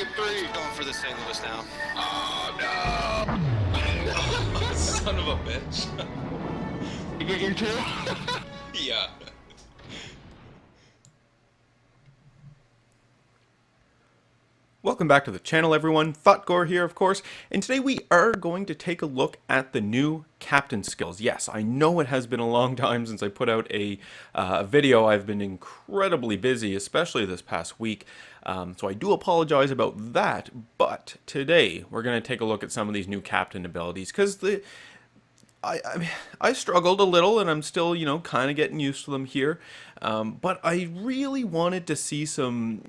in three. Going for the St. Louis now. Oh no! Son of a bitch. You getting two? Yeah. Welcome back to the channel, everyone. Thotgor here, of course, and today we are going to take a look at the new captain skills. Yes, I know it has been a long time since I put out a video. I've been incredibly busy, especially this past week, so I do apologize about that, but today we're going to take a look at some of these new captain abilities, because I struggled a little, and I'm still, kind of getting used to them here, but I really wanted to see some,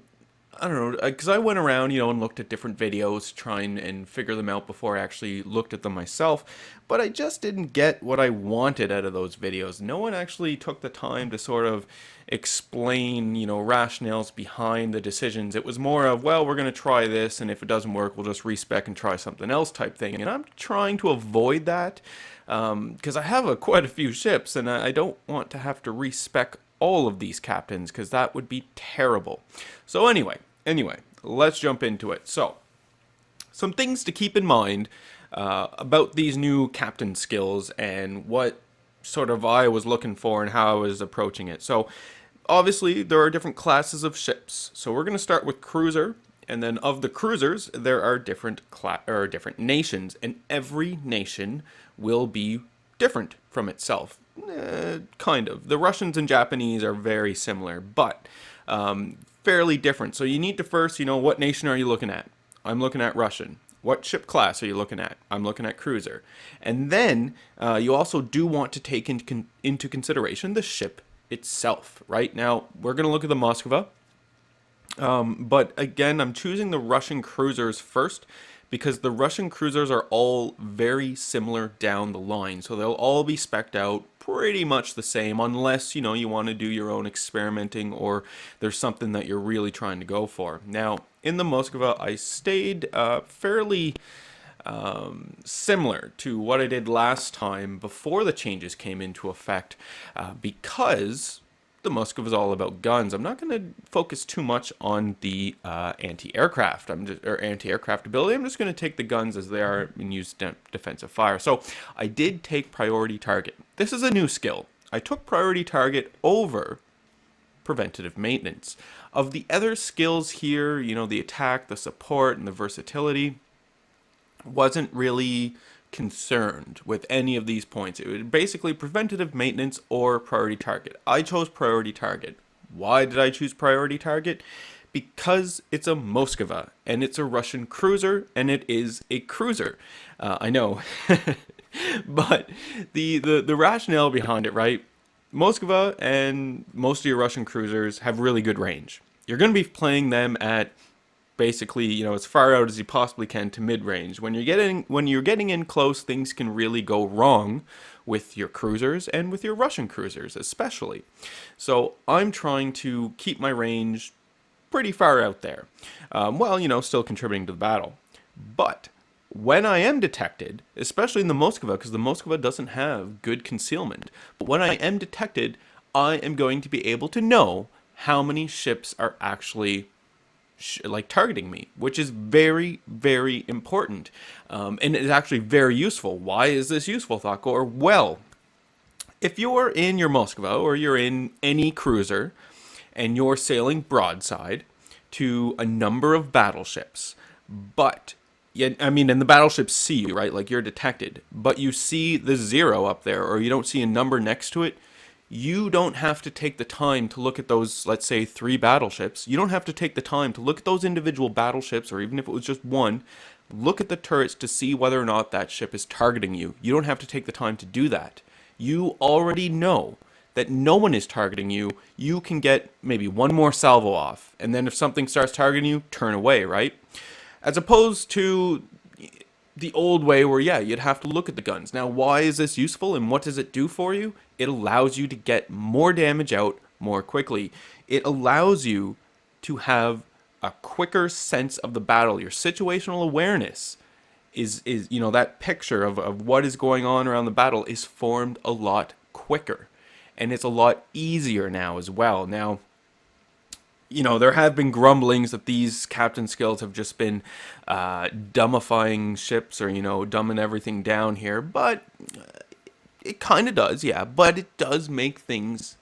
I don't know, because I went around, and looked at different videos, trying and figure them out before I actually looked at them myself, but I just didn't get what I wanted out of those videos. No one actually took the time to sort of explain, rationales behind the decisions. It was more of, well, we're going to try this, and if it doesn't work, we'll just respec and try something else type thing, and I'm trying to avoid that, because I have quite a few ships, and I don't want to have to respec all of these captains, because that would be terrible. So anyway, let's jump into it. So, some things to keep in mind about these new captain skills and what sort of I was looking for and how I was approaching it. So, obviously, there are different classes of ships. So we're going to start with cruiser, and then of the cruisers, there are different nations, and every nation will be different from itself. Kind of. The Russians and Japanese are very similar, but fairly different. So you need to first, what nation are you looking at? I'm looking at Russian. What ship class are you looking at? I'm looking at cruiser. And then you also do want to take into consideration the ship itself, right? Now, we're going to look at the Moskva. But again, I'm choosing the Russian cruisers first, because the Russian cruisers are all very similar down the line. So they'll all be spec'd out pretty much the same, unless, you want to do your own experimenting or there's something that you're really trying to go for. Now, in the Moskva, I stayed fairly similar to what I did last time before the changes came into effect, because the Moskva is all about guns. I'm not going to focus too much on the anti-aircraft anti-aircraft ability. I'm just going to take the guns as they are and use defensive fire. So I did take priority target. This is a new skill. I took priority target over preventative maintenance. Of the other skills here, the attack, the support, and the versatility, wasn't really concerned with any of these points. It was basically preventative maintenance or priority target. I chose priority target. Why did I choose priority target? Because it's a Moskva, and it's a Russian cruiser, and it is a cruiser. I know, but the rationale behind it, right? Moskva and most of your Russian cruisers have really good range. You're going to be playing them at basically, as far out as you possibly can to mid-range. When you're getting in close, things can really go wrong with your cruisers and with your Russian cruisers especially. So I'm trying to keep my range pretty far out there, while still contributing to the battle. But when I am detected, especially in the Moskva, because the Moskva doesn't have good concealment, but when I am detected, I am going to be able to know how many ships are actually targeting me, which is very, very important, and it's actually very useful. Why is this useful, Thotgor? Well, if you're in your Moskva or you're in any cruiser and you're sailing broadside to a number of battleships, but and the battleships see you, right? Like, you're detected, but you see the 0 up there, or you don't see a number next to it. You don't have to take the time to look at those, let's say, 3 battleships. You don't have to take the time to look at those individual battleships, or even if it was just one, look at the turrets to see whether or not that ship is targeting you. You don't have to take the time to do that. You already know that no one is targeting you. You can get maybe one more salvo off, and then if something starts targeting you, turn away, right? As opposed to the old way where, you'd have to look at the guns. Now, why is this useful, and what does it do for you? It allows you to get more damage out more quickly. It allows you to have a quicker sense of the battle. Your situational awareness is that picture of what is going on around the battle is formed a lot quicker. And it's a lot easier now as well. Now, there have been grumblings that these captain skills have just been dumbifying ships or, dumbing everything down here. But it kind of does, yeah. But it does make things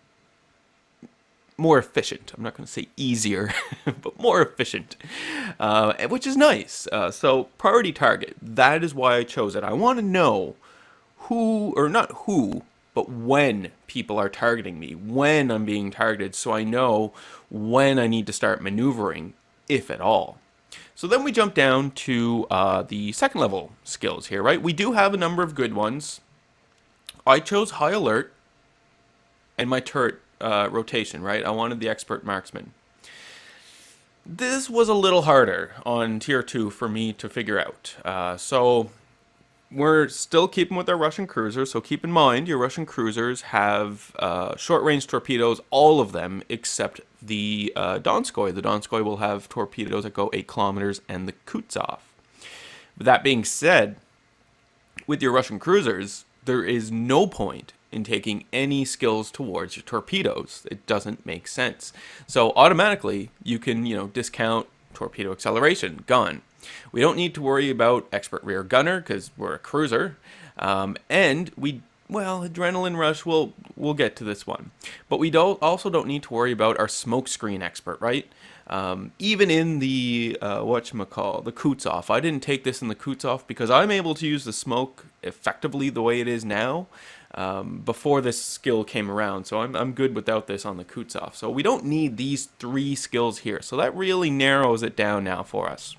more efficient. I'm not going to say easier, but more efficient, which is nice. So priority target, that is why I chose it. I want to know who, or not who, but when people are targeting me, when I'm being targeted, so I know when I need to start maneuvering, if at all. So then we jump down to the second level skills here, right? We do have a number of good ones. I chose high alert and my turret rotation, right? I wanted the expert marksman. This was a little harder on tier 2 for me to figure out. So we're still keeping with our Russian cruisers, so keep in mind your Russian cruisers have short-range torpedoes, all of them except the Donskoy. The Donskoy will have torpedoes that go 8 kilometers and the Kutsov. With that being said, with your Russian cruisers, there is no point in taking any skills towards your torpedoes. It doesn't make sense. So automatically, you can, discount torpedo acceleration, gun. We don't need to worry about expert rear gunner because we're a cruiser. And adrenaline rush, we'll get to this one. But we also don't need to worry about our smokescreen expert, right? Even in the, the Kutsov. I didn't take this in the Kutsov because I'm able to use the smoke effectively the way it is now before this skill came around. So I'm good without this on the Kutsov. So we don't need these 3 skills here. So that really narrows it down now for us.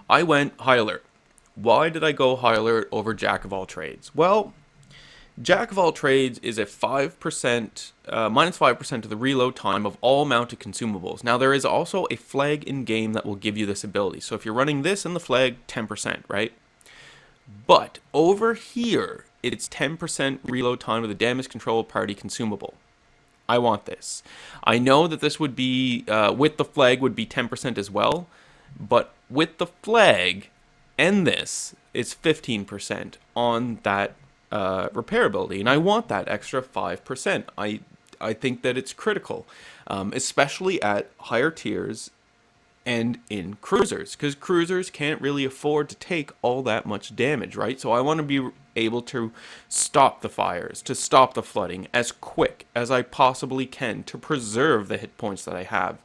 I went high alert. Why did I go high alert over jack of all trades? Well, jack of all trades is a 5%, minus 5% of the reload time of all mounted consumables. Now, there is also a flag in-game that will give you this ability. So if you're running this in the flag, 10%, right? But over here, it's 10% reload time of the damage control party consumable. I want this. I know that this would be, with the flag, would be 10% as well. But with the flag and this, it's 15% on that repairability, and I want that extra 5%. I think that it's critical, especially at higher tiers and in cruisers, because cruisers can't really afford to take all that much damage, right? So I want to be able to stop the fires, to stop the flooding as quick as I possibly can to preserve the hit points that I have.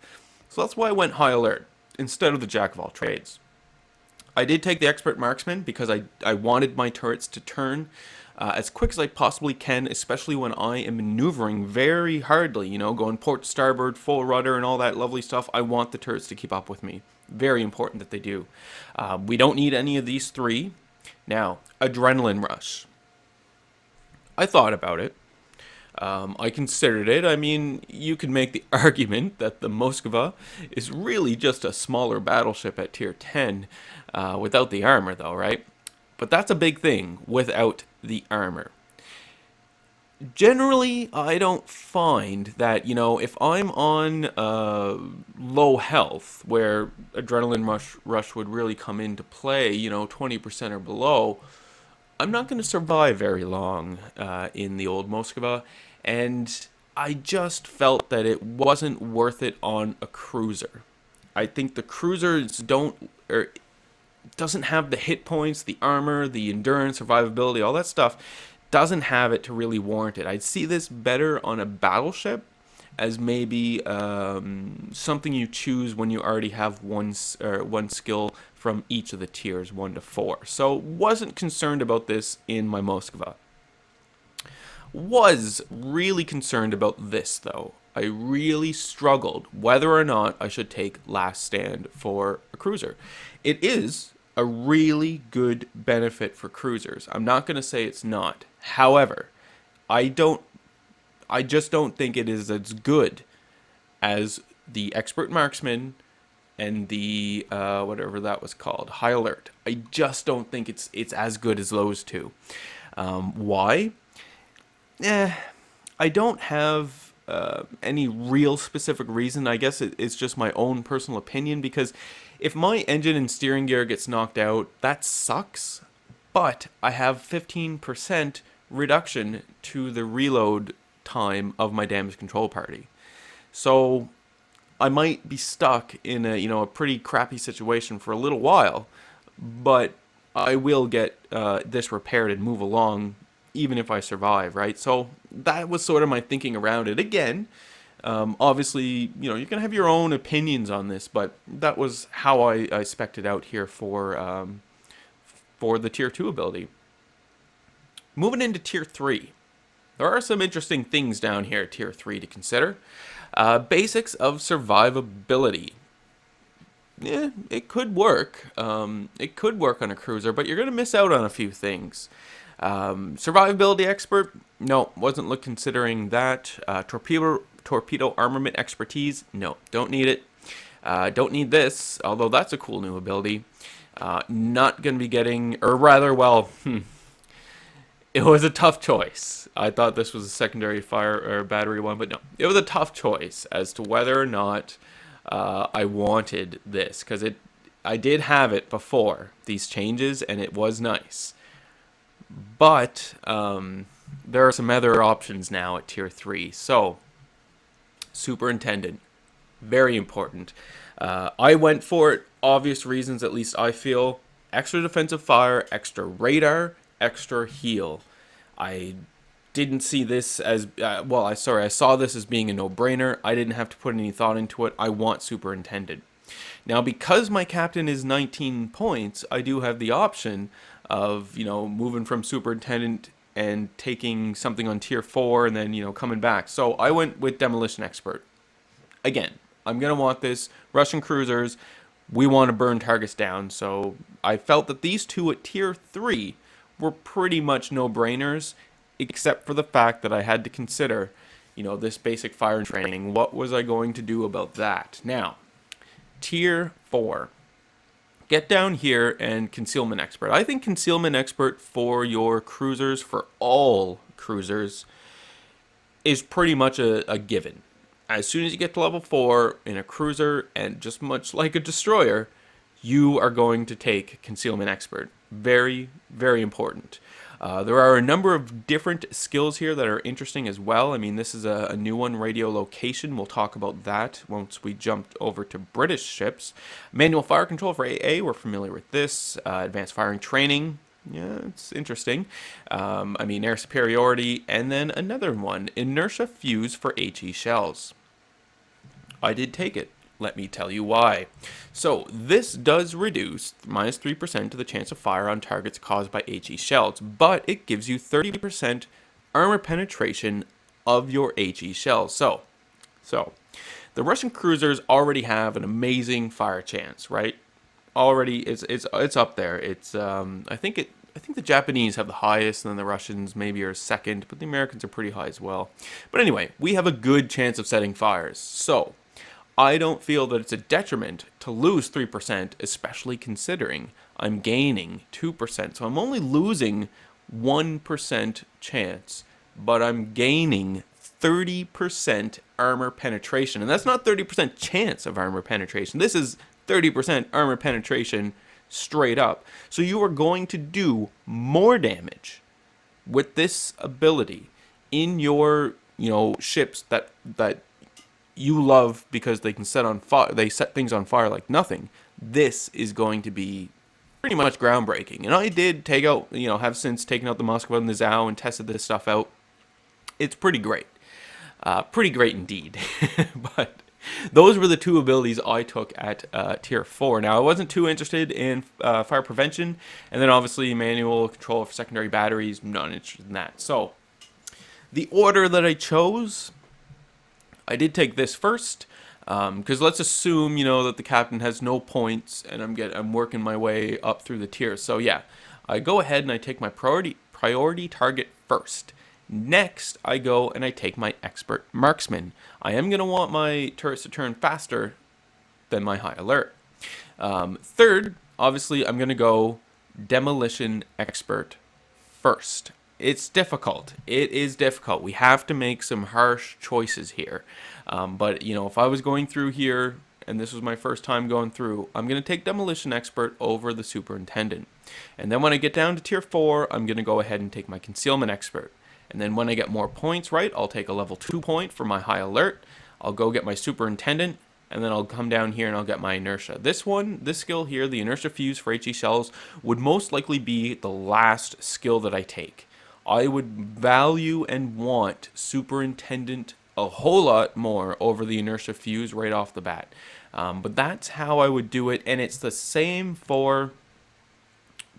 So that's why I went high alert instead of the jack of all trades. I did take the expert marksman because I wanted my turrets to turn as quick as I possibly can, especially when I am maneuvering very hardly, going port to starboard, full rudder, and all that lovely stuff. I want the turrets to keep up with me. Very important that they do. We don't need any of these 3. Now, adrenaline rush. I thought about it. I considered it. I mean, you can make the argument that the Moskva is really just a smaller battleship at tier 10 without the armor, though, right? But that's a big thing without the armor. Generally, I don't find that, if I'm on low health, where adrenaline rush would really come into play, 20% or below, I'm not going to survive very long in the old Moskva, and I just felt that it wasn't worth it on a cruiser. I think the cruisers doesn't have the hit points, the armor, the endurance, survivability, all that stuff doesn't have it to really warrant it. I'd see this better on a battleship as maybe something you choose when you already have one skill from each of the tiers 1 to 4. So wasn't concerned about this in my Moskva. Was really concerned about this though. I really struggled whether or not I should take Last Stand for a cruiser. It is a really good benefit for cruisers. I'm not going to say it's not. However, I just don't think it is as good as the Expert Marksman and the whatever that was called, High Alert. I just don't think it's as good as those 2. Why? I don't have any real specific reason. I guess it's just my own personal opinion, because if my engine and steering gear gets knocked out, that sucks, but I have 15% reduction to the reload time of my damage control party. So I might be stuck in a a pretty crappy situation for a little while, but I will get this repaired and move along, even if I survive, right? So that was sort of my thinking around it. Again, obviously, you can have your own opinions on this, but that was how I spec'd it out here for the tier 2 ability. Moving into tier 3. There are some interesting things down here at tier 3 to consider. Basics of survivability. Yeah, it could work. It could work on a cruiser, but you're going to miss out on a few things. Survivability expert? No, wasn't considering that. Torpedo armament expertise? No, don't need it. Don't need this, although that's a cool new ability. Not going to be getting, or rather, well, it was a tough choice. I thought this was a secondary fire or battery one, but no. It was a tough choice as to whether or not I wanted this, because I did have it before these changes, and it was nice. But there are some other options now at tier 3. So, superintendent, very important. I went for it, obvious reasons, at least I feel. Extra defensive fire, extra radar, extra heal. I didn't see this as I saw this as being a no-brainer. I didn't have to put any thought into it. I want superintendent. Now, because my captain is 19 points, I do have the option of moving from superintendent and taking something on tier 4 and then coming back. So I went with demolition expert. Again, I'm gonna want this. Russian cruisers, we want to burn targets down. So I felt that these two at tier 3 were pretty much no-brainers, except for the fact that I had to consider, this basic fire training. What was I going to do about that? Now, tier 4. Get down here and concealment expert. I think concealment expert for your cruisers, for all cruisers, is pretty much a given. As soon as you get to level 4 in a cruiser, and just much like a destroyer, you are going to take concealment expert. Very, very important. There are a number of different skills here that are interesting as well. I mean, this is a new one, radio location. We'll talk about that once we jump over to British ships. Manual fire control for AA, we're familiar with this. Advanced firing training, yeah, it's interesting. Air superiority, and then another one, inertia fuse for HE shells. I did take it. Let me tell you why. So, this does reduce minus 3% to the chance of fire on targets caused by HE shells, but it gives you 30% armor penetration of your HE shells. So, the Russian cruisers already have an amazing fire chance, right? Already, it's up there. I think the Japanese have the highest, and then the Russians maybe are second, but the Americans are pretty high as well. But anyway, we have a good chance of setting fires. So, I don't feel that it's a detriment to lose 3%, especially considering I'm gaining 2%. So I'm only losing 1% chance, but I'm gaining 30% armor penetration. And that's not 30% chance of armor penetration. This is 30% armor penetration straight up. So you are going to do more damage with this ability in your, ships that you love, because they can set things on fire like nothing. This is going to be pretty much groundbreaking. And I did take out, have since taken out the Moskva and the Zhao and tested this stuff out. It's pretty great. Pretty great indeed. But those were the two abilities I took at tier 4. Now, I wasn't too interested in fire prevention, and then obviously manual control for secondary batteries, not interested in that. So, the order that I chose, I did take this first, because let's assume, that the captain has no points, and I'm working my way up through the tiers. So yeah, I go ahead and I take my priority target first. Next, I go and I take my expert marksman. I am going to want my turrets to turn faster than my high alert. Third, obviously, I'm going to go demolition expert first. It's difficult. It is difficult. We have to make some harsh choices here. But, if I was going through here, and this was my first time going through, I'm going to take demolition expert over the superintendent. And then when I get down to tier 4, I'm going to go ahead and take my concealment expert. And then when I get more points, right, I'll take a level 2 point for my high alert. I'll go get my superintendent, and then I'll come down here and I'll get my inertia. This skill here, the inertia fuse for HE shells, would most likely be the last skill that I take. I would value and want Superintendent a whole lot more over the inertia fuse right off the bat. But that's how I would do it, and it's the same for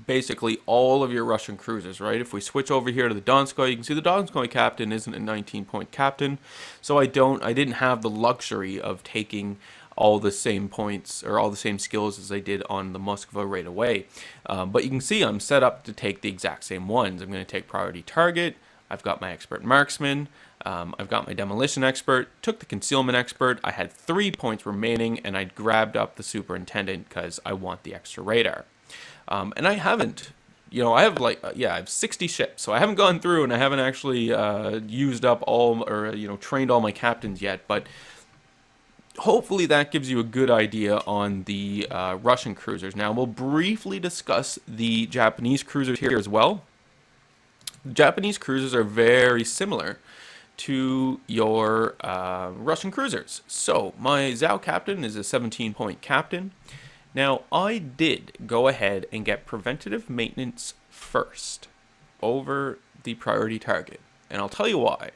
basically all of your Russian cruisers, right? If we switch over here to the Donskoy, you can see the Donskoy captain isn't a 19-point captain, so I didn't have the luxury of taking all the same points or all the same skills as I did on the Moskva right away. But you can see I'm set up to take the exact same ones. I'm going to take priority target. I've got my expert marksman. I've got my demolition expert. Took the concealment expert. I had 3 points remaining, and I grabbed up the superintendent because I want the extra radar. And I haven't, I have I have 60 ships, so I haven't gone through and I haven't actually used up all or trained all my captains yet, but hopefully that gives you a good idea on the Russian cruisers. Now we'll briefly discuss the Japanese cruisers here as well. The Japanese cruisers are very similar to your Russian cruisers. So my Zhao captain is a 17-point captain. Now, I did go ahead and get preventative maintenance first over the priority target, and I'll tell you why.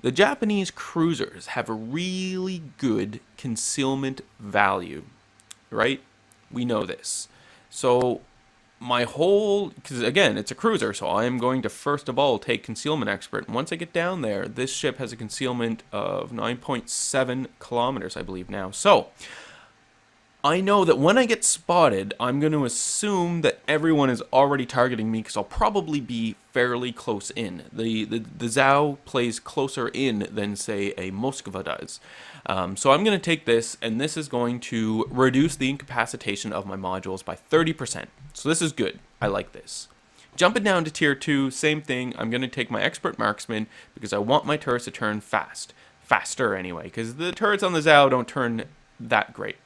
The Japanese cruisers have a really good concealment value, right? We know this. So because again, it's a cruiser, so I am going to first of all take concealment expert. And once I get down there, this ship has a concealment of 9.7 kilometers, I believe now. So I know that when I get spotted, I'm going to assume that everyone is already targeting me because I'll probably be fairly close in. The Zhao plays closer in than, say, a Moskva does. So I'm going to take this, and this is going to reduce the incapacitation of my modules by 30%. So this is good. I like this. Jumping down to tier 2, same thing. I'm going to take my expert marksman because I want my turrets to turn faster anyway, because the turrets on the Zhao don't turn that great.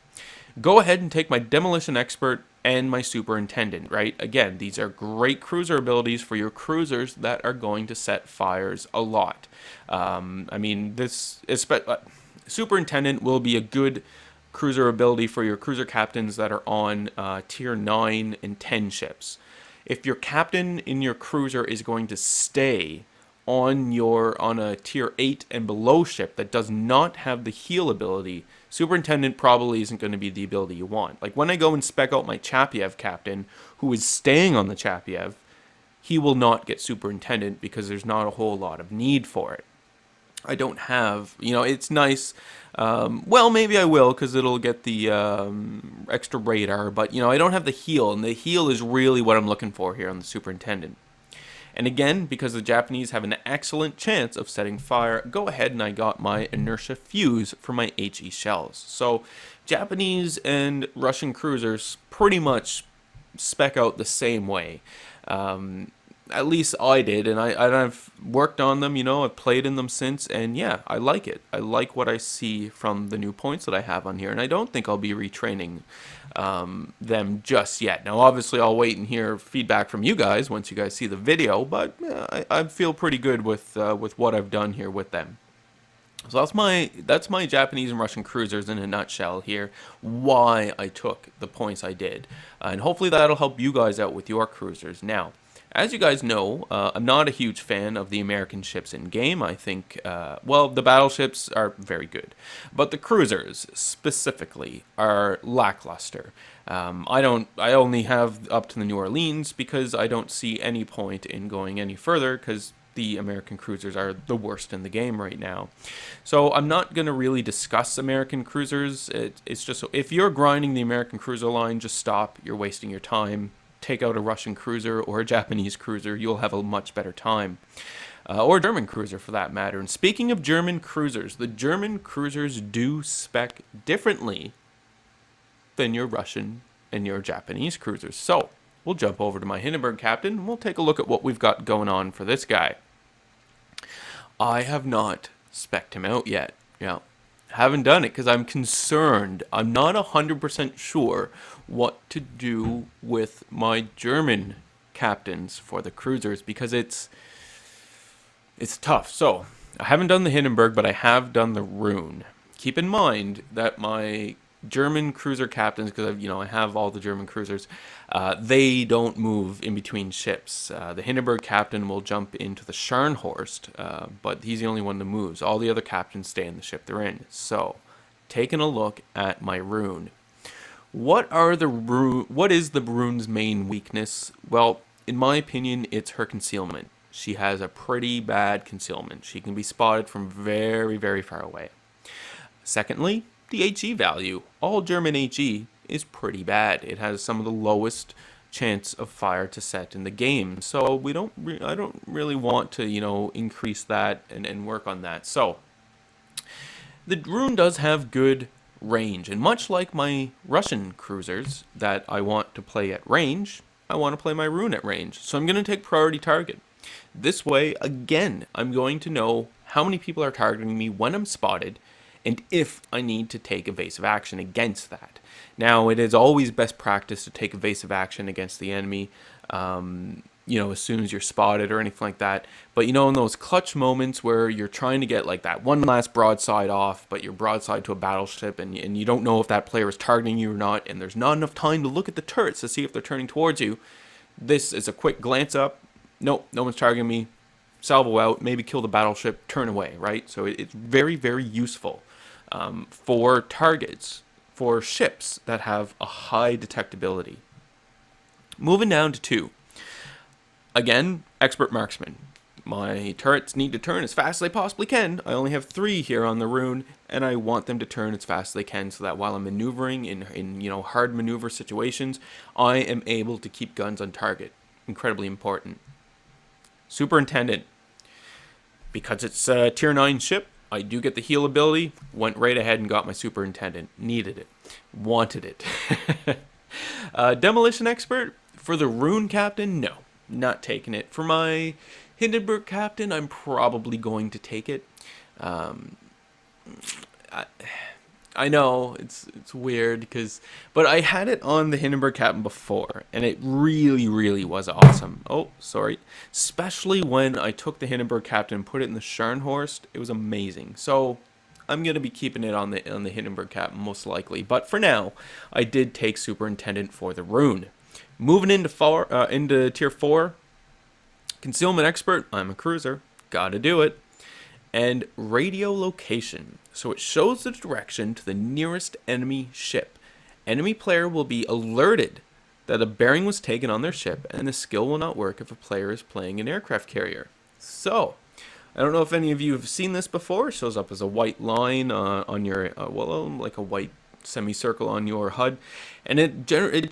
Go ahead and take my demolition expert and my superintendent, right? Again, these are great cruiser abilities for your cruisers that are going to set fires a lot. This superintendent will be a good cruiser ability for your cruiser captains that are on tier 9 and 10 ships. If your captain in your cruiser is going to stay on a tier 8 and below ship that does not have the heal ability, superintendent probably isn't going to be the ability you want. Like when I go and spec out my Chapiev captain, who is staying on the Chapiev, he will not get superintendent because there's not a whole lot of need for it. I don't have, it's nice. Well, maybe I will because it'll get the extra radar, but I don't have the heal, and the heal is really what I'm looking for here on the superintendent. And again, because the Japanese have an excellent chance of setting fire, go ahead and I got my inertia fuse for my HE shells. So Japanese and Russian cruisers pretty much spec out the same way. At least I did, and I've worked on them, I've played in them since, and yeah, I like it. I like what I see from the new points that I have on here, and I don't think I'll be retraining them just yet. Now, obviously, I'll wait and hear feedback from you guys once you guys see the video, but I feel pretty good with what I've done here with them. So that's my Japanese and Russian cruisers in a nutshell here, why I took the points I did. And hopefully that'll help you guys out with your cruisers. Now, as you guys know, I'm not a huge fan of the American ships in game. I think, the battleships are very good, but the cruisers specifically are lackluster. I only have up to the New Orleans because I don't see any point in going any further because the American cruisers are the worst in the game right now. So I'm not going to really discuss American cruisers. It's just, if you're grinding the American cruiser line, just stop. You're wasting your time. Take out a Russian cruiser or a Japanese cruiser, you'll have a much better time. Or a German cruiser for that matter. And speaking of German cruisers, the German cruisers do spec differently than your Russian and your Japanese cruisers. So we'll jump over to my Hindenburg captain and we'll take a look at what we've got going on for this guy. I have not spec'd him out yet. Haven't done it because I'm concerned. I'm not 100% sure what to do with my German captains for the cruisers because it's tough. So I haven't done the Hindenburg, but I have done the Rune. keep in mind that my German cruiser captains, because I have all the German cruisers, they don't move in between ships. The Hindenburg captain will jump into the Scharnhorst, but he's the only one that moves. All the other captains stay in the ship they're in. So, taking a look at my rune. What is the rune's main weakness? Well, in my opinion, it's her concealment. She has a pretty bad concealment. She can be spotted from very, very far away. Secondly, the HE value. All German HE is pretty bad. It has some of the lowest chance of fire to set in the game. So I don't really want to, increase that and work on that. So the rune does have good range, and much like my Russian cruisers that I want to play at range, I want to play my rune at range. So I'm going to take priority target. This way, again, I'm going to know how many people are targeting me when I'm spotted, and if I need to take evasive action against that. Now, it is always best practice to take evasive action against the enemy, as soon as you're spotted or anything like that. But, in those clutch moments where you're trying to get, like, that one last broadside off, but you're broadside to a battleship, and you don't know if that player is targeting you or not, and there's not enough time to look at the turrets to see if they're turning towards you, this is a quick glance up. Nope, no one's targeting me. Salvo out, maybe kill the battleship, turn away, right? So it's very, very useful for targets, for ships that have a high detectability. Moving down to 2. Again, expert marksman. My turrets need to turn as fast as they possibly can. I only have 3 here on the rune, and I want them to turn as fast as they can so that while I'm maneuvering in hard maneuver situations, I am able to keep guns on target. Incredibly important. Superintendent. Because it's a tier 9 ship, I do get the heal ability. Went right ahead and got my superintendent. Needed it. Wanted it. Demolition expert. For the rune captain, no. Not taking it. For my Hindenburg captain, I'm probably going to take it. I know it's weird but I had it on the Hindenburg captain before, and it really, really was awesome. Oh, sorry. Especially when I took the Hindenburg captain and put it in the Scharnhorst, it was amazing. So I'm gonna be keeping it on the Hindenburg captain most likely. But for now, I did take superintendent for the rune. Moving into tier 4, concealment expert. I'm a cruiser. Gotta do it. And radio location. So it shows the direction to the nearest enemy ship. Enemy player will be alerted that a bearing was taken on their ship, and the skill will not work if a player is playing an aircraft carrier. So, I don't know if any of you have seen this before. It shows up as a white line on your, like a white semicircle on your HUD, and it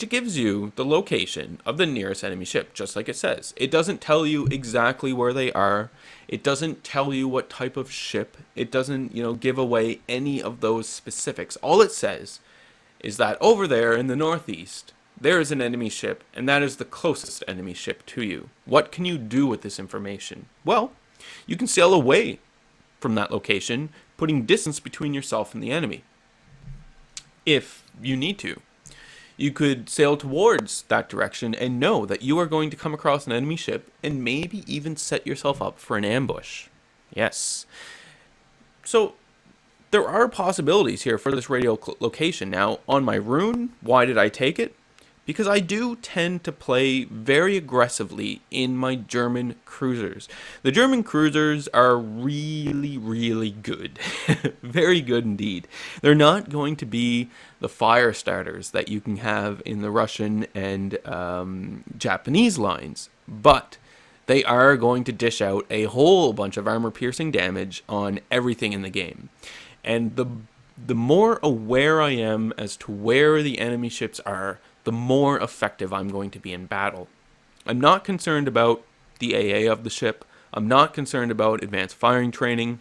gives you the location of the nearest enemy ship, just like it says. It doesn't tell you exactly where they are. It doesn't tell you what type of ship. It doesn't, give away any of those specifics. All it says is that over there in the northeast, there is an enemy ship, and that is the closest enemy ship to you. What can you do with this information? Well, you can sail away from that location, putting distance between yourself and the enemy. If you need to. You could sail towards that direction and know that you are going to come across an enemy ship and maybe even set yourself up for an ambush. Yes. So, there are possibilities here for this radio location. Now, on my rune, why did I take it? Because I do tend to play very aggressively in my German cruisers. The German cruisers are really, really good. Very good indeed. They're not going to be the fire starters that you can have in the Russian and Japanese lines, but they are going to dish out a whole bunch of armor-piercing damage on everything in the game. And the more aware I am as to where the enemy ships are, the more effective I'm going to be in battle. I'm not concerned about the AA of the ship. I'm not concerned about advanced firing training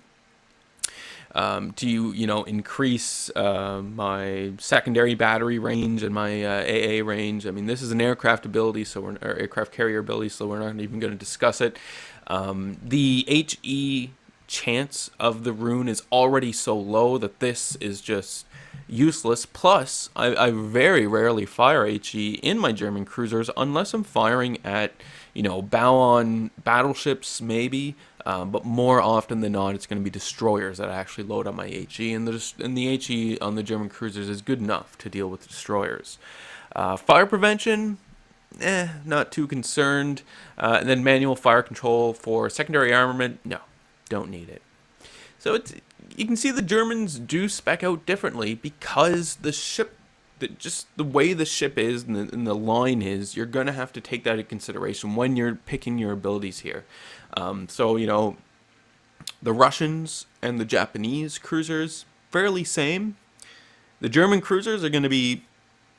to increase my secondary battery range and my AA range. I mean, this is an aircraft ability, or aircraft carrier ability, so we're not even going to discuss it. The HE chance of the rune is already so low that this is just useless. Plus, I very rarely fire HE in my German cruisers unless I'm firing at, bow-on battleships, maybe. But more often than not, it's going to be destroyers that actually load up my HE, and the HE on the German cruisers is good enough to deal with destroyers. Fire prevention, not too concerned. And then manual fire control for secondary armament, no, don't need it. So you can see the Germans do spec out differently because the ship, just the way the ship is and the line is, you're going to have to take that into consideration when you're picking your abilities here. So, the Russians and the Japanese cruisers, fairly same. The German cruisers are going to be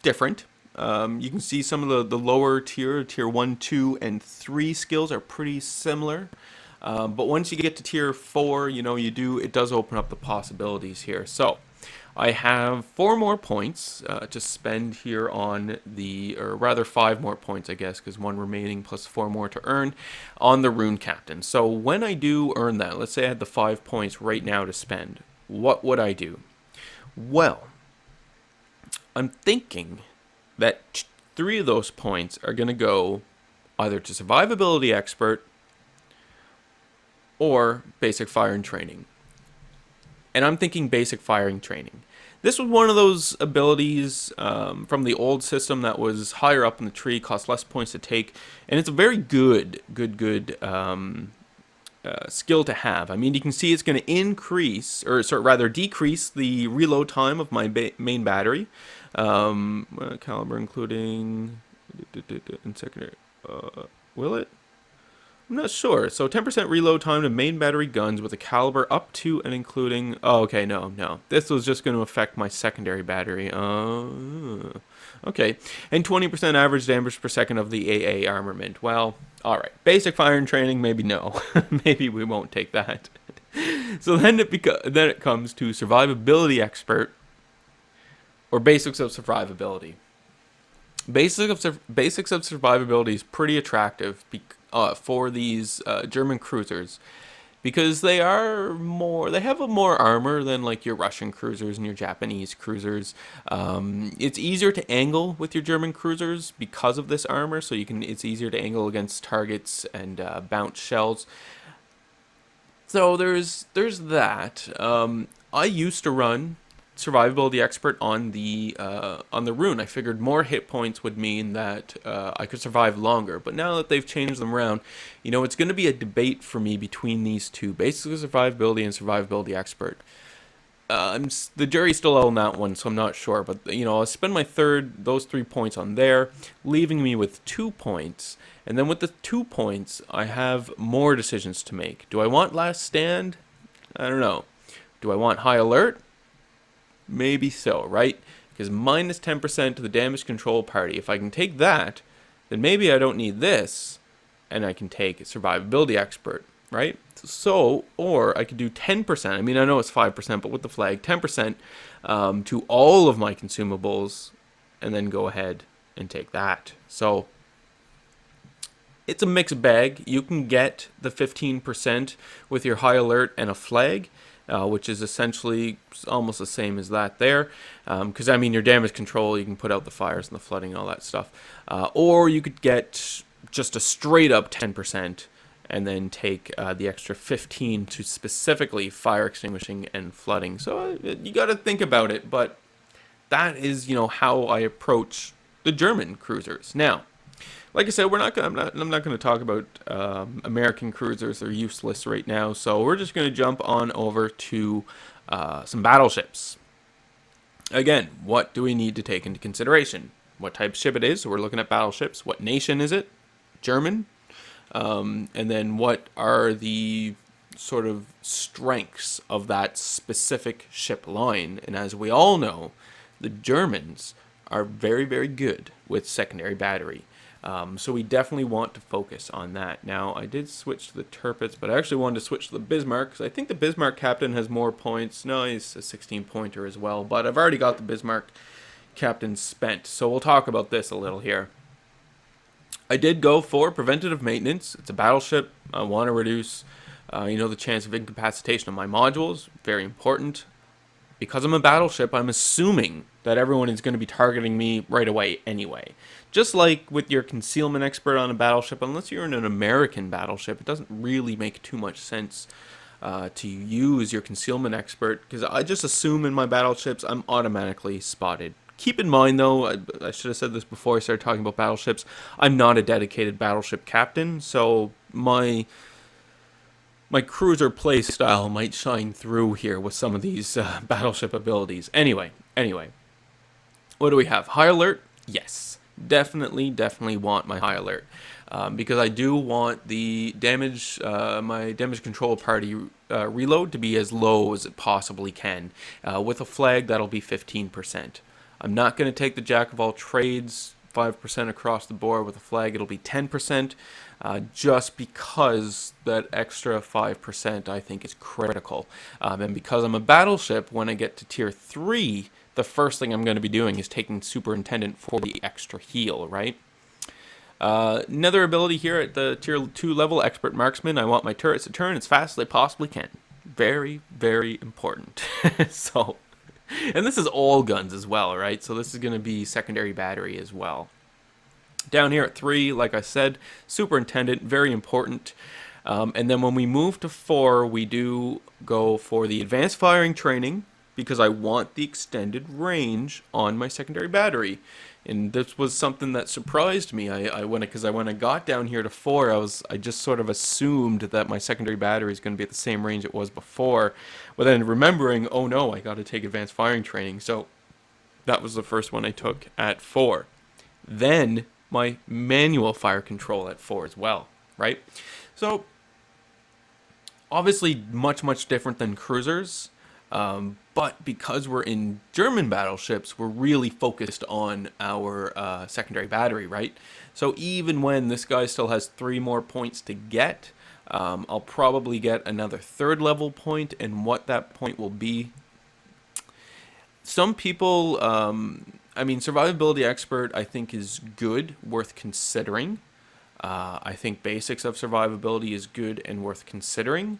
different. You can see some of the lower tier 1, 2, and 3 skills are pretty similar. But once you get to tier 4, it does open up the possibilities here. So I have 4 more points to spend here on or rather 5 more points, I guess, because 1 remaining plus 4 more to earn on the Rune Captain. So when I do earn that, let's say I had the 5 points right now to spend, what would I do? Well, I'm thinking that 3 of those points are going to go either to Survivability Expert or Basic Firing Training. And I'm thinking Basic Firing Training. This was one of those abilities from the old system that was higher up in the tree, cost less points to take, and it's a very good skill to have. I mean, you can see it's going to decrease the reload time of my main battery. Caliber including in secondary. Will it? I'm not sure. So 10% reload time to main battery guns with a caliber up to and including... Oh, okay, no. This was just going to affect my secondary battery. Okay. And 20% average damage per second of the AA armament. Well, alright. Basic firing training, maybe no. Maybe we won't take that. So then it comes to Survivability Expert or Basics of Survivability. Basics of Survivability is pretty attractive for these German cruisers because they have more armor than like your Russian cruisers and your Japanese cruisers. It's easier to angle with your German cruisers because of this armor, so it's easier to angle against targets and bounce shells. So there's that. I used to run Survivability Expert on the Rune. I figured more hit points would mean that I could survive longer. But now that they've changed them around, it's going to be a debate for me between these two, basically Survivability and Survivability Expert. The jury's still out on that one, so I'm not sure. But I'll spend those 3 points on there, leaving me with 2 points. And then with the 2 points, I have more decisions to make. Do I want Last Stand? I don't know. Do I want High Alert? Maybe so, right? Because minus 10% to the damage control party. If I can take that, then maybe I don't need this, and I can take Survivability Expert, right? So, or I could do 10%. I mean, I know it's 5%, but with the flag, 10% to all of my consumables, and then go ahead and take that. So, it's a mixed bag. You can get the 15% with your High Alert and a flag, which is essentially almost the same as that there. Because, your damage control, you can put out the fires and the flooding and all that stuff. Or you could get just a straight up 10% and then take the extra 15 to specifically fire extinguishing and flooding. So you got to think about it, but that is, how I approach the German cruisers. Now, like I said, I'm not going to talk about American cruisers. They're useless right now. So we're just going to jump on over to some battleships. Again, what do we need to take into consideration? What type of ship it is? So we're looking at battleships. What nation is it? German. And then what are the sort of strengths of that specific ship line? And as we all know, the Germans are very, very good with secondary battery. So we definitely want to focus on that. Now, I did switch to the Tirpitz, but I actually wanted to switch to the Bismarck, because I think the Bismarck captain has more points. No, he's a 16-pointer as well, but I've already got the Bismarck captain spent, so we'll talk about this a little here. I did go for preventative maintenance. It's a battleship. I want to reduce, the chance of incapacitation of my modules. Very important. because I'm a battleship, I'm assuming that everyone is going to be targeting me right away anyway. Just like with your concealment expert on a battleship, unless you're in an American battleship, it doesn't really make too much sense to use your concealment expert, because I just assume in my battleships I'm automatically spotted. Keep in mind, though, I should have said this before I started talking about battleships, I'm not a dedicated battleship captain, so my cruiser play style might shine through here with some of these battleship abilities. Anyway, what do we have? High alert? Yes, definitely want my high alert, because I do want the damage, my damage control party reload to be as low as it possibly can. With a flag, that'll be 15%. I'm not going to take the jack of all trades 5% across the board. With a flag, it'll be 10%, just because that extra 5% I think is critical. And because I'm a battleship, when I get to tier 3, the first thing I'm going to be doing is taking Superintendent for the extra heal, right? Another ability here at the tier 2 level, Expert Marksman. I want my turrets to turn as fast as they possibly can. Very, very important. So, and this is all guns as well, right? So this is going to be secondary battery as well. Down here at 3, like I said, Superintendent, very important. And then when we move to 4, we do go for the advanced firing training, because I want the extended range on my secondary battery. And this was something that surprised me. When I got down here to 4, I just sort of assumed that my secondary battery is going to be at the same range it was before. But then remembering, oh no, I got to take advanced firing training. So that was the first one I took at 4. Then my manual fire control at 4 as well, right? So obviously much different than cruisers. But because we're in German battleships, we're really focused on our secondary battery, right? So even when this guy still has 3 more points to get, I'll probably get another 3rd level point, and what that point will be. Some people, survivability expert I think is good, worth considering. I think basics of survivability is good and worth considering.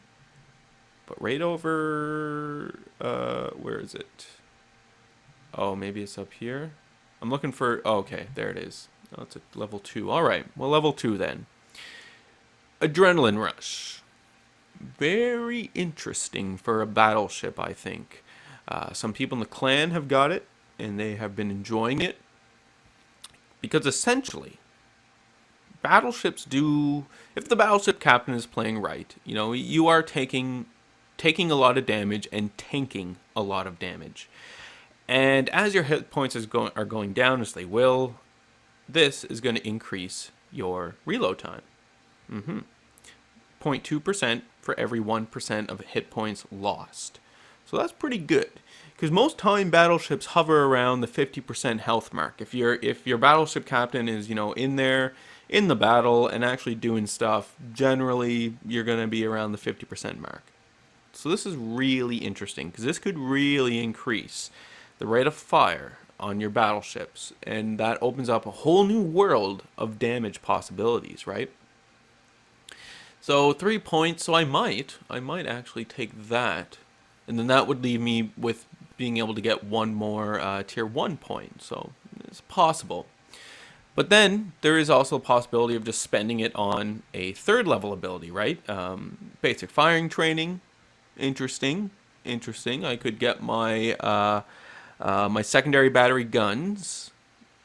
But right over, where is it? Oh, maybe it's up here. I'm looking for, oh, okay, there it is. Oh, it's at level 2. All right, well, level 2 then. Adrenaline Rush. Very interesting for a battleship, I think. Some people in the clan have got it, and they have been enjoying it. Because essentially, battleships do, if the battleship captain is playing right, you are taking a lot of damage and tanking a lot of damage. And as your hit points are going down, as they will, this is going to increase your reload time. 0.2% for every 1% of hit points lost. So that's pretty good, because most time battleships hover around the 50% health mark. If your battleship captain is in there in the battle and actually doing stuff, generally you're going to be around the 50% mark. So this is really interesting, because this could really increase the rate of fire on your battleships, and that opens up a whole new world of damage possibilities, right? So 3 points, so I might actually take that, and then that would leave me with being able to get one more tier 1 point, so it's possible. But then there is also a possibility of just spending it on a 3rd level ability, right? Basic firing training. Interesting. I could get my my secondary battery guns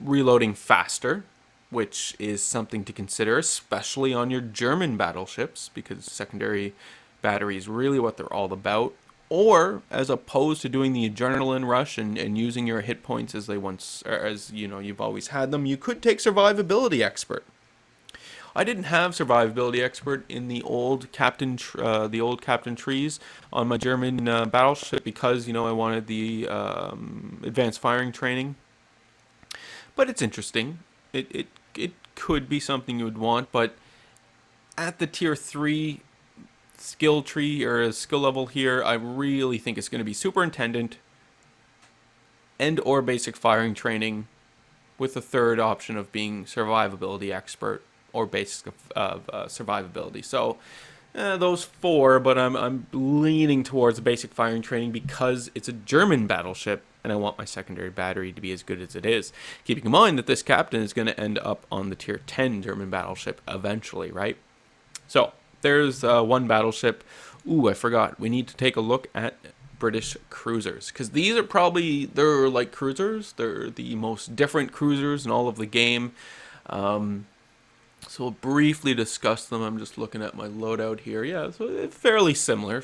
reloading faster, which is something to consider, especially on your German battleships, because secondary battery is really what they're all about. Or as opposed to doing the adrenaline rush and using your hit points as you've always had them, you could take survivability expert. I didn't have survivability expert in the old captain trees on my German battleship, because I wanted the advanced firing training. But it's interesting. It could be something you would want, but at the tier 3 skill tree or skill level here, I really think it's going to be Superintendent and or basic firing training, with the 3rd option of being survivability expert or basic of survivability. So those four, but I'm leaning towards the basic firing training because it's a German battleship, and I want my secondary battery to be as good as it is. Keeping in mind that this captain is going to end up on the tier 10 German battleship eventually, right? So there's one battleship. Ooh, I forgot. We need to take a look at British cruisers, because these are they're like cruisers. They're the most different cruisers in all of the game. So we'll briefly discuss them. I'm just looking at my loadout here. Yeah, so it's fairly similar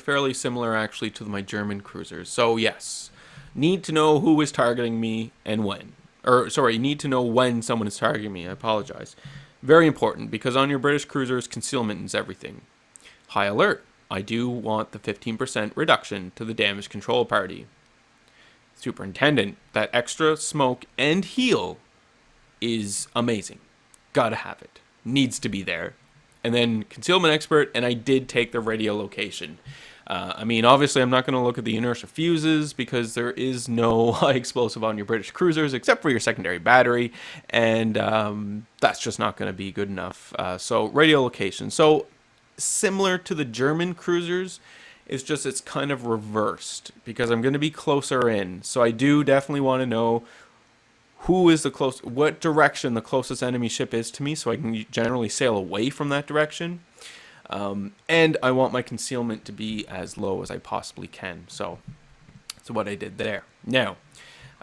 actually to my German cruisers. So yes, need to know who is targeting me and when. Or sorry, need to know when someone is targeting me. I apologize. Very important, because on your British cruisers, concealment is everything. High alert. I do want the 15% reduction to the damage control party. Superintendent, that extra smoke and heal is amazing. Gotta have it. Needs to be there. And then concealment expert, and I did take the radio location. I mean, obviously, I'm not going to look at the inertia fuses because there is no high explosive on your British cruisers except for your secondary battery, and that's just not going to be good enough. So radio location. So similar to the German cruisers, it's kind of reversed because I'm going to be closer in. So I do definitely want to know what direction the closest enemy ship is to me, so I can generally sail away from that direction. And I want my concealment to be as low as I possibly can. So that's what I did there. Now,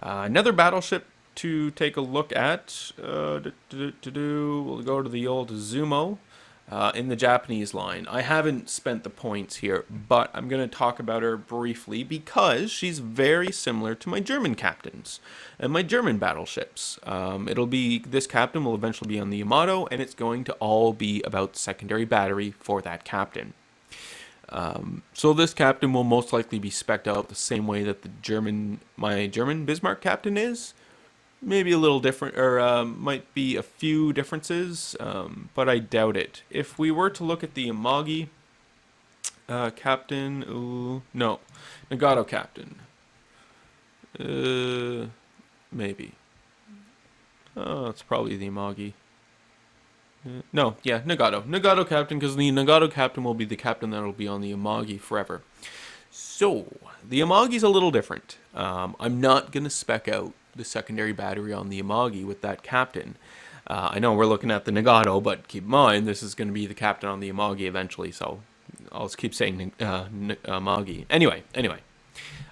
another battleship to take a look at. We'll go to the old Zumo. In the Japanese line. I haven't spent the points here, but I'm going to talk about her briefly because she's very similar to my German captains and my German battleships. This captain will eventually be on the Yamato, and it's going to all be about secondary battery for that captain. So this captain will most likely be spec'd out the same way that my German Bismarck captain is. Maybe a little different, or might be a few differences, but I doubt it. If we were to look at the Amagi captain, Nagato captain. Maybe. Oh, it's probably the Amagi. Nagato. Nagato captain, because the Nagato captain will be the captain that will be on the Amagi forever. So, the Amagi's a little different. I'm not going to spec out the secondary battery on the Amagi with that captain. I know we're looking at the Nagato, but keep in mind this is going to be the captain on the Amagi eventually, so I'll just keep saying Amagi. Anyway,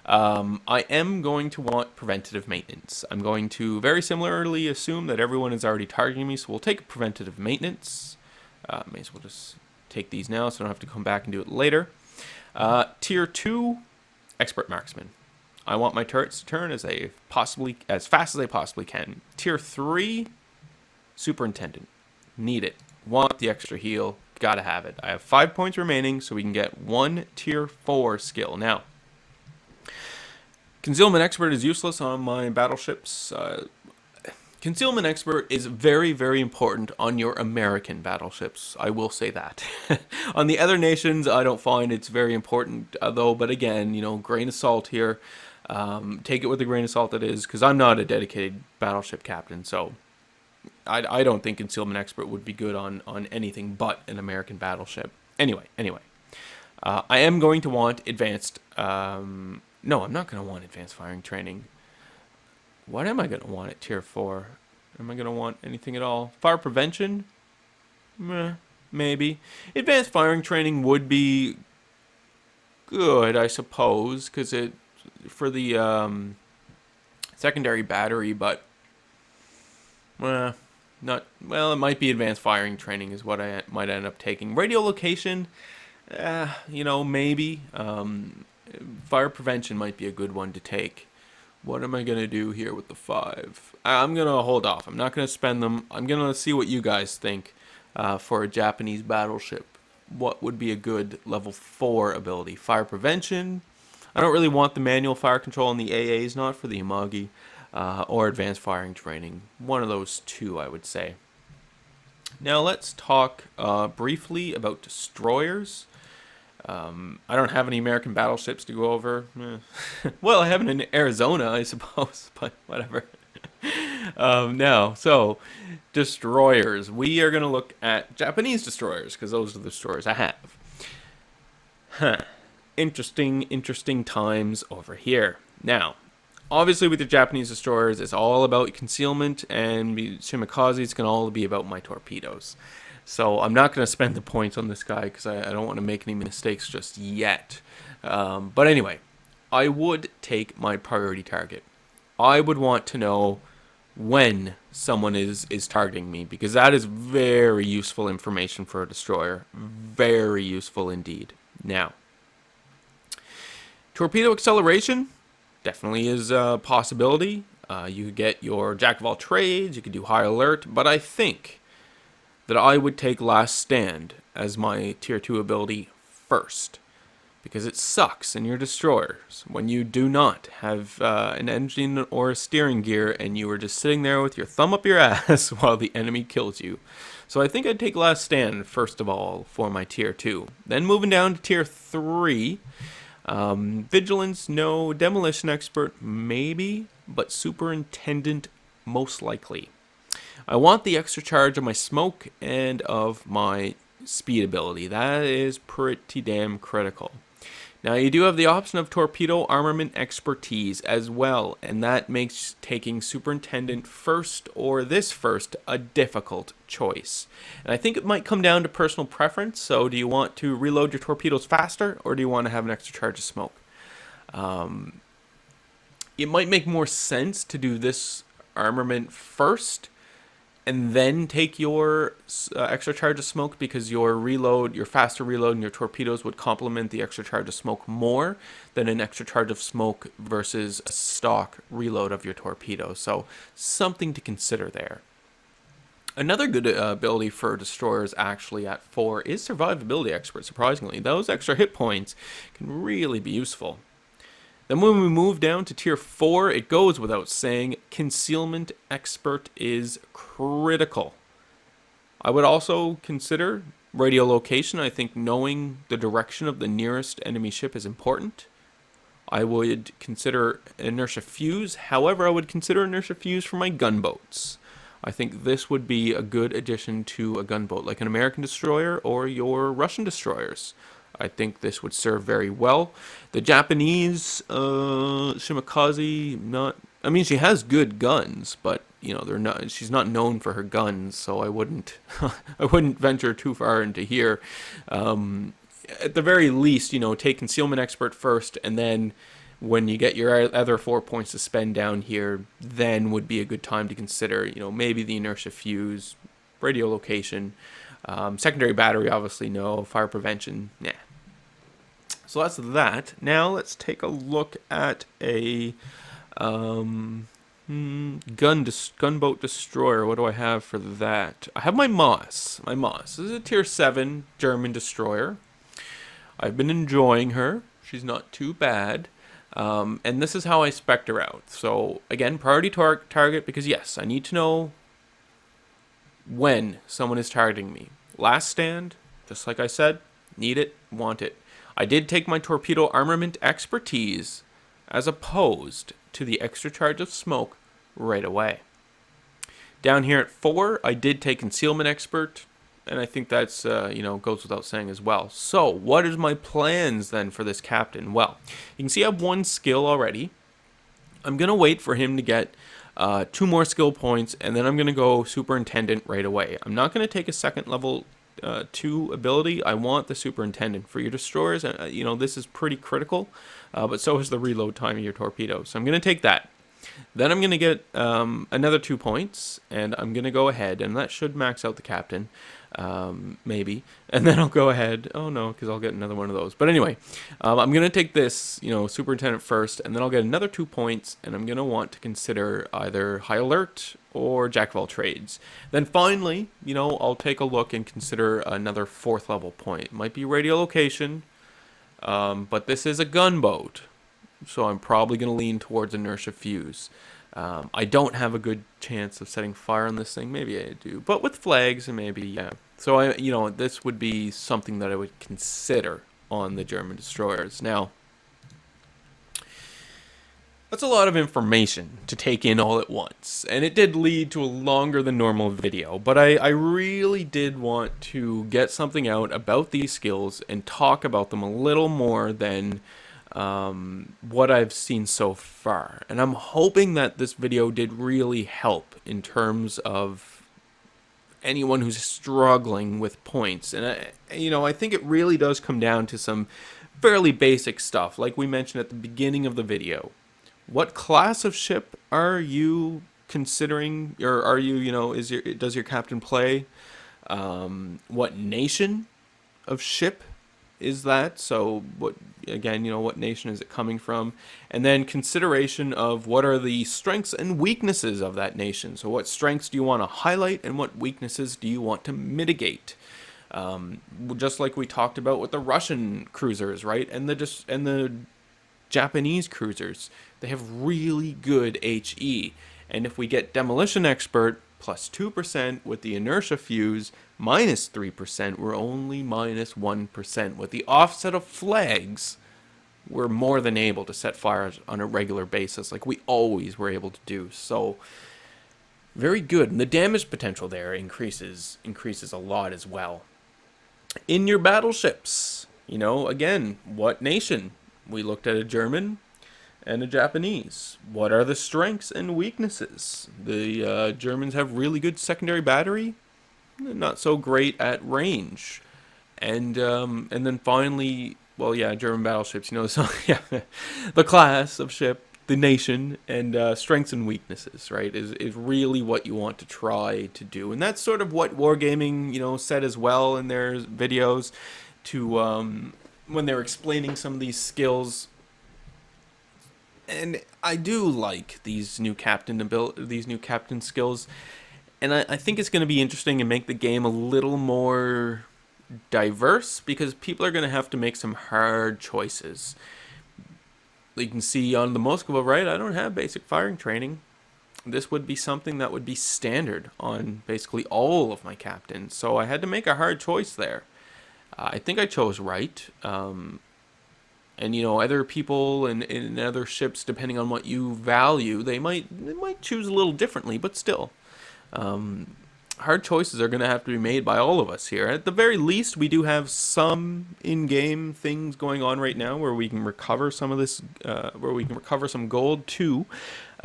I am going to want preventative maintenance. I'm going to very similarly assume that everyone is already targeting me, so we'll take preventative maintenance. May as well just take these now so I don't have to come back and do it later. Tier 2, expert marksman. I want my turrets to turn as fast as they possibly can. Tier 3, superintendent. Need it. Want the extra heal. Gotta have it. I have 5 points remaining, so we can get one tier 4 skill. Now, concealment expert is useless on my battleships. Concealment expert is very, very important on your American battleships. I will say that. On the other nations, I don't find it's very important, though. But again, grain of salt here. Take it with a grain of salt it is, because I'm not a dedicated battleship captain, so I don't think concealment expert would be good on anything but an American battleship. Anyway, I am going to want advanced. No, I'm not going to want advanced firing training. What am I going to want at tier 4? Am I going to want anything at all? Fire prevention? Maybe. Advanced firing training would be good, I suppose, because it for the secondary battery, but it might be advanced firing training is what I might end up taking. Radio location, maybe. Fire prevention might be a good one to take. What am I going to do here with the 5? I'm going to hold off. I'm not going to spend them. I'm going to see what you guys think for a Japanese battleship. What would be a good level 4 ability? Fire prevention. I don't really want the manual fire control on the AAs, not for the Amagi, or advanced firing training. One of those two, I would say. Now let's talk briefly about destroyers. I don't have any American battleships to go over. Well, I have it in Arizona, I suppose, but whatever. So destroyers. We are going to look at Japanese destroyers, because those are the destroyers I have. Interesting times over here. Now, obviously with the Japanese destroyers, it's all about concealment, and Shimakaze, it's going to all be about my torpedoes. So I'm not going to spend the points on this guy because I don't want to make any mistakes just yet. But anyway, I would take my priority target. I would want to know when someone is targeting me, because that is very useful information for a destroyer. Very useful indeed. Now, torpedo acceleration definitely is a possibility. You could get your jack of all trades, you could do high alert, but I think that I would take last stand as my tier 2 ability first, because it sucks in your destroyers when you do not have an engine or a steering gear and you are just sitting there with your thumb up your ass while the enemy kills you. So I think I'd take last stand first of all for my tier 2. Then moving down to tier 3, vigilance, no. Demolition expert, maybe. But superintendent, most likely. I want the extra charge of my smoke and of my speed ability. That is pretty damn critical. Now, you do have the option of torpedo armament expertise as well, and that makes taking superintendent first or this first a difficult choice. And I think it might come down to personal preference. So do you want to reload your torpedoes faster, or do you want to have an extra charge of smoke? It might make more sense to do this armament first and then take your extra charge of smoke, because your reload, your faster reload and your torpedoes would complement the extra charge of smoke more than an extra charge of smoke versus a stock reload of your torpedo. So something to consider there. Another good ability for destroyers actually at 4 is survivability expert, surprisingly. Those extra hit points can really be useful. Then when we move down to tier 4, it goes without saying, concealment expert is critical. I would also consider radio location. I think knowing the direction of the nearest enemy ship is important. I would consider inertia fuse. However, I would consider inertia fuse for my gunboats. I think this would be a good addition to a gunboat, like an American destroyer or your Russian destroyers. I think this would serve very well. The Japanese Shimakaze, not. I mean, she has good guns, but you know, they're not. She's not known for her guns, so I wouldn't. I wouldn't venture too far into here. At the very least, you know, take concealment expert first, and then when you get your other 4 points to spend down here, then would be a good time to consider. You know, maybe the inertia fuse, radio location, secondary battery. Obviously, no. Fire prevention, yeah. So that's that. Now let's take a look at a gunboat destroyer. What do I have for that? I have my Moss. My Moss. This is a tier 7 German destroyer. I've been enjoying her. She's not too bad. And this is how I spec her out. So again, priority target, because yes, I need to know when someone is targeting me. Last stand, just like I said, need it, want it. I did take my torpedo armament expertise as opposed to the extra charge of smoke right away. Down here at 4, I did take concealment expert, and I think that's, goes without saying as well. So what is my plans then for this captain? Well, you can see I have 1 skill already. I'm going to wait for him to get 2 more skill points, and then I'm going to go superintendent right away. I'm not going to take a second level 2 ability. I want the superintendent for your destroyers. This is pretty critical, but so is the reload time of your torpedoes. So I'm going to take that. Then I'm going to get another 2 points, and I'm going to go ahead, and that should max out the captain, maybe. And then I'll go ahead. Oh no, because I'll get another one of those. But anyway, I'm going to take this, superintendent first, and then I'll get another 2 points, and I'm going to want to consider either high alert or jack of all trades. Then finally, I'll take a look and consider another 4th level point. It might be radio location, but this is a gunboat. So I'm probably going to lean towards inertia fuse. I don't have a good chance of setting fire on this thing. Maybe I do, but with flags and maybe, yeah. So this would be something that I would consider on the German destroyers. Now, That's a lot of information to take in all at once, and it did lead to a longer than normal video, but I really did want to get something out about these skills and talk about them a little more than what I've seen so far. And I'm hoping that this video did really help in terms of anyone who's struggling with points. And I think it really does come down to some fairly basic stuff, like we mentioned at the beginning of the video. What class of ship are you considering, or are you, does your captain play? What nation of ship is that? So what nation is it coming from? And then consideration of what are the strengths and weaknesses of that nation. So what strengths do you want to highlight and what weaknesses do you want to mitigate? Just like we talked about with the Russian cruisers, right? And the Japanese cruisers, they have really good HE. And if we get Demolition Expert plus 2% with the inertia fuse minus 3%, we're only minus 1%. With the offset of flags, we're more than able to set fires on a regular basis like we always were able to do. So very good. And the damage potential there increases a lot as well. In your battleships, again, what nation? We looked at a German and a Japanese. What are the strengths and weaknesses? The Germans have really good secondary battery, not so great at range, and then finally, German battleships. So the class of ship, the nation, and strengths and weaknesses, right, is really what you want to try to do, and that's sort of what Wargaming said as well in their videos to. When they're explaining some of these skills. And I do like these new captain skills, and I think it's going to be interesting and make the game a little more diverse, because people are going to have to make some hard choices. You can see on the Moskva, right, I don't have basic firing training. This would be something that would be standard on basically all of my captains, so I had to make a hard choice there. I think I chose right. And other people and other ships, depending on what you value, they might choose a little differently, but still. Hard choices are going to have to be made by all of us here. At the very least, we do have some in-game things going on right now where we can recover some of this, where we can recover some gold to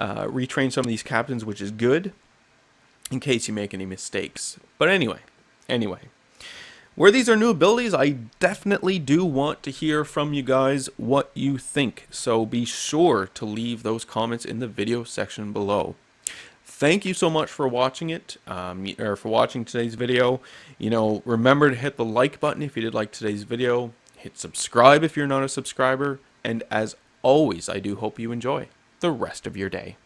retrain some of these captains, which is good, in case you make any mistakes. But anyway. Where these are new abilities, I definitely do want to hear from you guys what you think. So be sure to leave those comments in the video section below. Thank you so much for watching it, or for watching today's video. Remember to hit the like button if you did like today's video. Hit subscribe if you're not a subscriber. And as always, I do hope you enjoy the rest of your day.